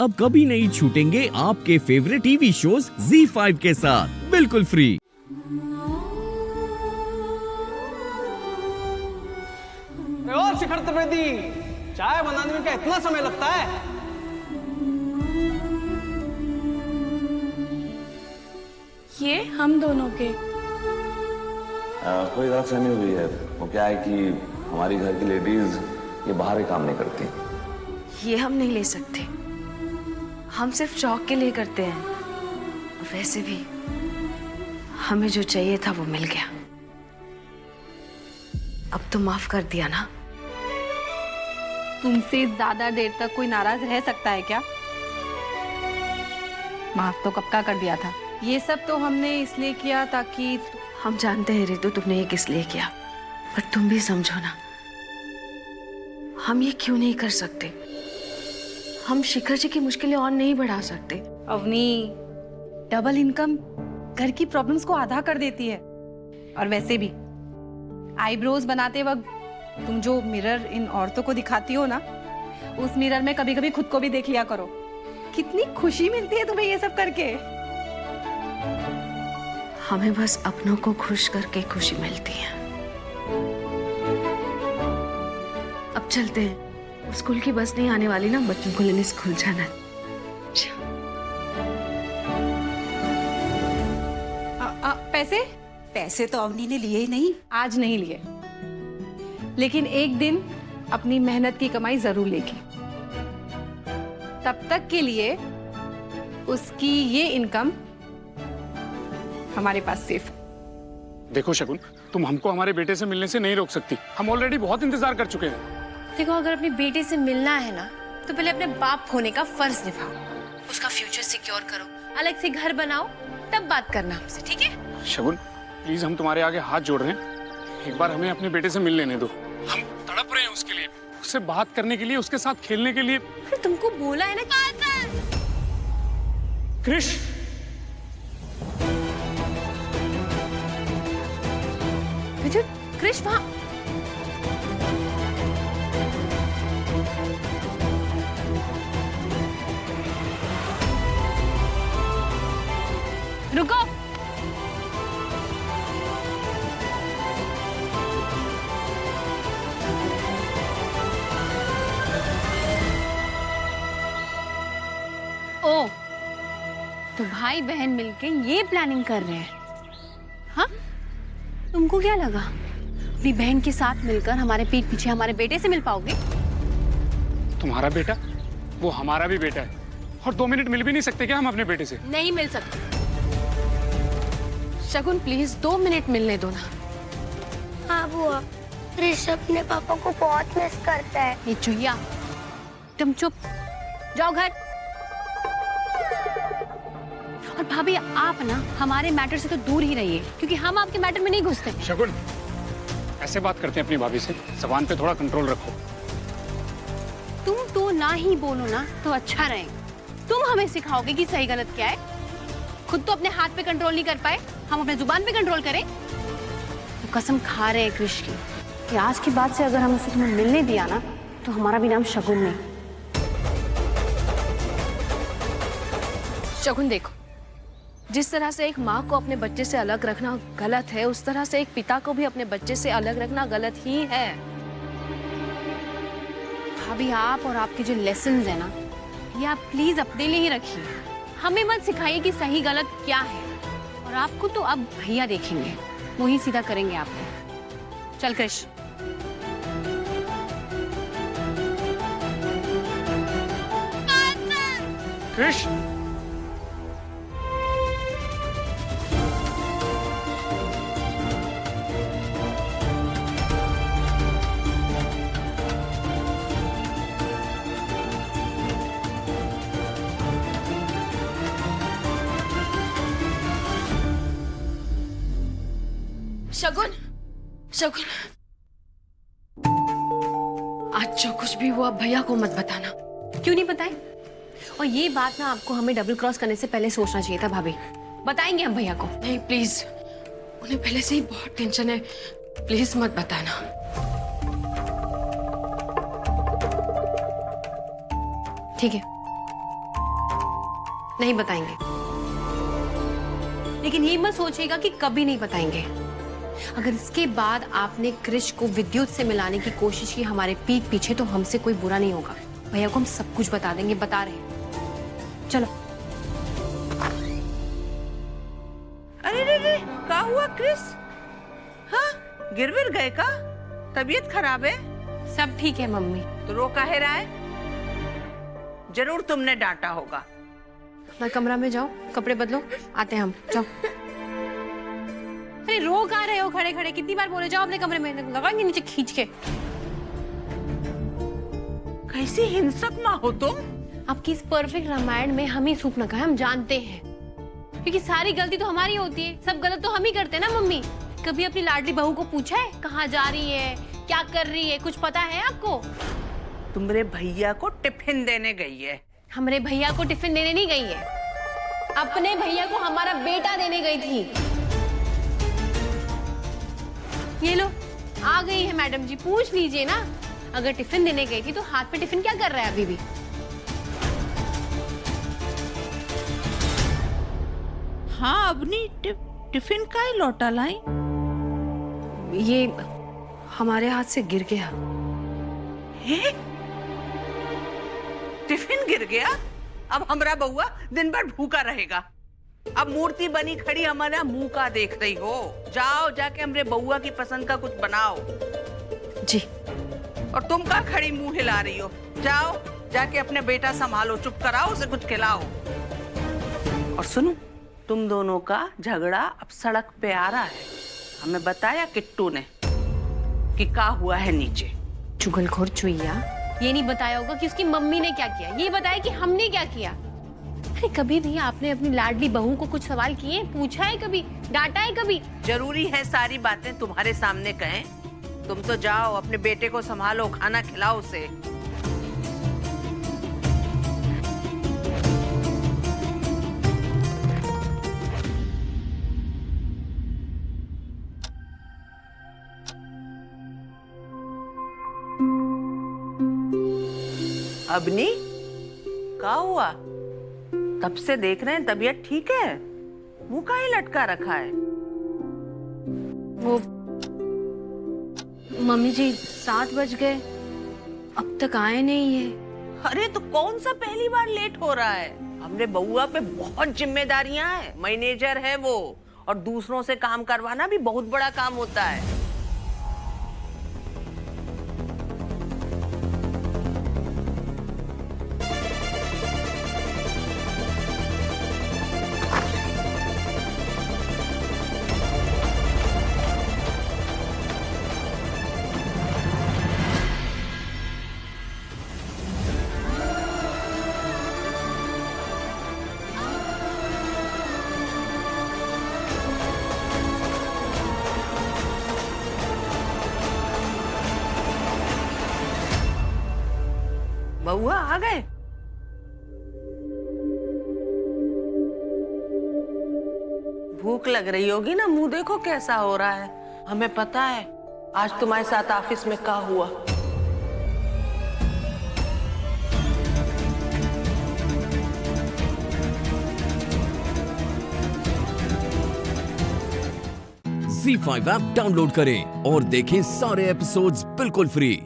अब कभी नहीं छूटेंगे आपके फेवरेट टीवी शोज ZEE5 के साथ बिल्कुल फ्री। और शिखर त्रिवेदी, चाय बनाने में क्या इतना समय लगता है? ये हम दोनों के कोई गलतफहमी हुई है। वो क्या है कि हमारी घर की लेडीज ये बाहर ही काम नहीं करती। ये हम नहीं ले सकते, हम सिर्फ शौक के लिए करते हैं। वैसे भी हमें जो चाहिए था वो मिल गया। अब तो माफ कर दिया ना? तुमसे ज्यादा देर तक कोई नाराज रह सकता है क्या? माफ तो कब का कर दिया था। ये सब तो हमने इसलिए किया ताकि हम जानते हैं रितु तुमने ये किस लिए किया, पर तुम भी समझो ना, हम ये क्यों नहीं कर सकते? हम शिखर जी की मुश्किलें और नहीं बढ़ा सकते। अवनी, डबल इनकम घर की प्रॉब्लम्स को आधा कर देती है। और वैसे भी आईब्रोज बनाते वक्त तुम जो मिरर इन औरतों को दिखाती हो ना, उस मिरर में कभी कभी खुद को भी देख लिया करो। कितनी खुशी मिलती है तुम्हें ये सब करके। हमें बस अपनों को खुश करके खुशी मिलती है। अब चलते हैं, स्कूल की बस नहीं आने वाली ना, बच्चों को लेने स्कूल जाना है। पैसे पैसे तो अवनी ने लिए ही नहीं। आज नहीं लिए, लेकिन एक दिन अपनी मेहनत की कमाई जरूर लेगी। तब तक के लिए उसकी ये इनकम हमारे पास सेफ। देखो शगुन, तुम हमको हमारे बेटे से मिलने से नहीं रोक सकती। हम ऑलरेडी बहुत इंतजार कर चुके हैं। देखो, अगर अपने बेटे से मिलना है ना, तो पहले अपने बाप होने का फर्ज निभाओ, उसका फ्यूचर सिक्योर करो, अलग से घर बनाओ, तब बात करना हमसे, ठीक है? शगुन प्लीज, हम तुम्हारे आगे हाथ जोड़ रहे हैं, एक बार हमें अपने बेटे से मिल लेने दो। हम तड़प रहे हैं उसके लिए, उससे बात करने के लिए, उसके साथ खेलने के लिए। फिर तुमको बोला है ना। क्रिश, क्रिश वहाँ। रुको, ओ तो भाई बहन मिलके ये प्लानिंग कर रहे हैं? हाँ, तुमको क्या लगा अपनी बहन के साथ मिलकर हमारे पीठ पीछे हमारे बेटे से मिल पाओगे? तुम्हारा बेटा वो हमारा भी बेटा है, और 2 मिनट मिल भी नहीं सकते क्या हम अपने बेटे से? नहीं मिल सकते। शगुन प्लीज 2 मिनट मिलने दो ना। हाँ बुआ, क्रिश अपने पापा को बहुत मिस करता है। ये चुहिया, तुम चुप जाओ घर। और भाभी आप ना हमारे मैटर से तो दूर ही रहिए, क्योंकि हम आपके मैटर में नहीं घुसते। शगुन, ऐसे बात करते हैं अपनी भाभी से, जबान पे थोड़ा कंट्रोल रखो। तुम तो ना ही बोलो ना तो अच्छा रहेगा। तुम हमें सिखाओगे कि सही गलत क्या है? खुद तो अपने हाथ पे कंट्रोल नहीं कर पाए, हम अपने जुबान पे कंट्रोल करें? तो कसम खा रहे हैं कृष की कि आज के बाद से अगर हम उसे तुम्हें मिलने दिया ना, तो हमारा भी नाम शगुन नहीं। शगुन देखो, जिस तरह से एक माँ को अपने बच्चे से अलग रखना गलत है, उस तरह से एक पिता को भी अपने बच्चे से अलग रखना गलत ही है। भाभी आप और आपके जो लेसन्स है ना, ये आप प्लीज अपने लिए ही रखिए। हमें मत सिखाइए कि सही गलत क्या है। और आपको तो अब भैया देखेंगे, वही सीधा करेंगे आपको। चल कृष। क्रिश, शगुन, शगुन, आज जो कुछ भी हुआ भैया को मत बताना। क्यों नहीं बताए? और ये बात ना आपको हमें डबल क्रॉस करने से पहले सोचना चाहिए था भाभी। बताएंगे हम भैया को। नहीं प्लीज, उन्हें पहले से ही बहुत टेंशन है, प्लीज मत बताना। ठीक है, नहीं बताएंगे, लेकिन ये मत सोचिएगा कि कभी नहीं बताएंगे। अगर इसके बाद आपने क्रिश को विद्युत से मिलाने की कोशिश की हमारे पीठ पीछे, तो हमसे कोई बुरा नहीं होगा। भैया को हम सब कुछ बता देंगे, बता रहे हैं। चलो। अरे रे रे, क्या हुआ क्रिस? हाँ, गिर विर गए का? तबीयत खराब है? सब ठीक है मम्मी। तो रो काहे रहा है? जरूर तुमने डांटा होगा। अपना कमरा में जाओ, कपड़े बदलो, आते हैं हम। जाओ। अरे रो कहाँ रहे हो खड़े खड़े? कितनी बार बोले जाओ अपने कमरे में, लगाएंगे नीचे खींच के। कैसी हिंसक माँ हो तुम? आपकी इस परफेक्ट रामायण में हम ही सूख न खाए, हम जानते हैं, क्योंकि सारी गलती तो हमारी होती है। सब गलत तो हम ही करते हैं ना मम्मी। कभी अपनी लाडली बहू को पूछा है कहाँ जा रही है, क्या कर रही है? कुछ पता है आपको? तुम्हारे भैया को टिफिन देने गई है। हमारे भैया को टिफिन देने नहीं गई है, अपने भैया को हमारा बेटा देने गई थी। ये लो, आ गई है मैडम जी, पूछ लीजिए ना। अगर टिफिन देने गई थी तो हाथ पे टिफिन क्या कर रहा है अभी भी? हाँ, अपनी टिफिन का ही लौटा लाई। ये हमारे हाथ से गिर गया। हे? टिफिन गिर गया? अब हमारा बउआ दिन भर भूखा रहेगा। अब मूर्ति बनी खड़ी हमारा मुंह का देख रही हो। जाओ, जाके हमरे बउआ की पसंद का कुछ बनाओ। जी। और तुम का खड़ी मुंह हिला रही हो? जाओ, जाके अपने बेटा संभालो, चुप कराओ, उसे कुछ खिलाओ। और सुनो, तुम दोनों का झगड़ा अब सड़क पे आ रहा है। हमें बताया किट्टू ने कि क्या हुआ है नीचे। चुगलखोर चुईया, ये नहीं बताया होगा कि उसकी मम्मी ने क्या किया, ये बताया कि हमने क्या किया। अरे कभी भी आपने अपनी लाडली बहू को कुछ सवाल किए, पूछा है कभी, डांटा है कभी? जरूरी है सारी बातें तुम्हारे सामने कहें? तुम तो जाओ, अपने बेटे को संभालो, खाना खिलाओ उसे। अबनी, क्या हुआ? तब से देख रहे हैं तबीयत ठीक है, मुंह का ही लटका रखा है। वो मम्मी जी 7 बज गए, अब तक आए नहीं है। अरे तो कौन सा पहली बार लेट हो रहा है? हमरे बउआ पे बहुत जिम्मेदारियां हैं, मैनेजर है वो, और दूसरों से काम करवाना भी बहुत बड़ा काम होता है। बउआ आ गए? भूख लग रही होगी ना, मुंह देखो कैसा हो रहा है। हमें पता है आज तुम्हारे साथ ऑफिस में क्या हुआ। Z5 ऐप डाउनलोड करें और देखें सारे एपिसोड्स बिल्कुल फ्री।